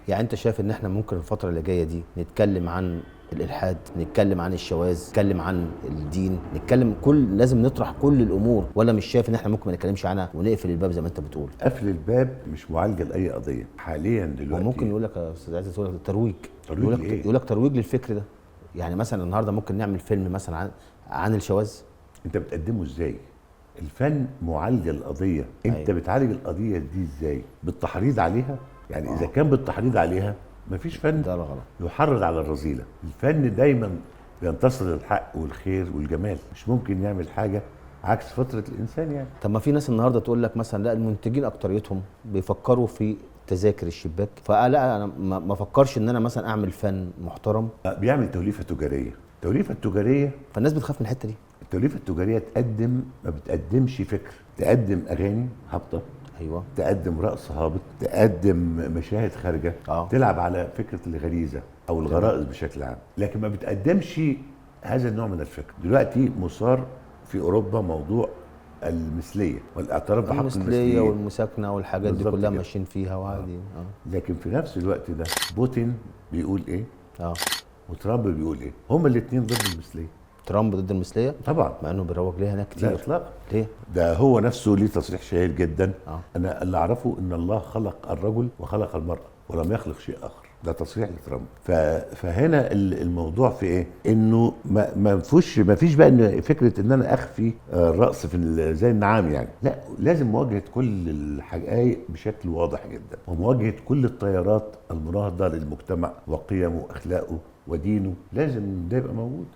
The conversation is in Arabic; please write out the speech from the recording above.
يعني انت شايف ان احنا ممكن الفتره اللي جايه دي نتكلم عن الالحاد، نتكلم عن الشواذ، نتكلم عن الدين، نتكلم لازم نطرح كل الامور، ولا مش شايف ان احنا ممكن ما نتكلمش عنها ونقفل الباب زي ما انت بتقول؟ قفل الباب مش معالجه لاي قضيه حاليا هو دلوقتي. ممكن يقول لك يا استاذ عايز يقول لك ترويج. ترويج يقول لك لإيه؟ يقول لك ترويج للفكر ده. يعني مثلا النهارده ممكن نعمل فيلم مثلا عن الشواذ. انت بتقدمه ازاي؟ الفن معالجه للقضيه، انت أيوة. بتعالج القضيه دي ازاي؟ بالتحريض عليها؟ يعني اذا كان بالتحريض عليها مفيش فن ده غلط. يحرض على الرذيله. الفن دايما بينتصر للحق والخير والجمال، مش ممكن يعمل حاجه عكس فطره الانسان يعني. طب ما في ناس النهارده تقول لك مثلا لا، المنتجين اكتريتهم بيفكروا في تذاكر الشباك، فلا انا ما افكرش ان انا مثلا اعمل فن محترم. بيعمل توليفه تجاريه. التوليفه التجاريه، فالناس بتخاف من الحته دي. التوليفه التجاريه تقدم، ما بتقدمش فكر، تقدم اغاني هابطه، ايوه. تقدم رقص هابط، تقدم مشاهد خارجه، تلعب على فكره الغريزه او الغرائز بشكل عام، لكن ما بتقدمش هذا النوع من الفكر. دلوقتي مثار في اوروبا موضوع المثليه والاعتراف بحق المثليه المثليه والمساكنه والحاجات دي بالظبط كلها كده. ماشيين فيها وعادي. لكن في نفس الوقت ده بوتين بيقول ايه اه وترامب بيقول ايه؟ هما الاثنين ضد المثليه. ترامب ضد المثليه طبعا. مع انه بيروج ليها هناك كتير. لا اطلاقا. ليه؟ ده هو نفسه ليه تصريح شهير جدا. انا اللي اعرفه ان الله خلق الرجل وخلق المراه ولم يخلق شيء اخر. ده تصريح لترامب. فهنا الموضوع في ايه؟ انه ما فيش بقى ان فكره ان انا اخفي الرقص في زي النعام يعني. لا، لازم مواجهه كل الحقائق بشكل واضح جدا، ومواجهه كل التيارات المناهضه للمجتمع وقيمه واخلاقه ودينه. لازم ده يبقى موجود.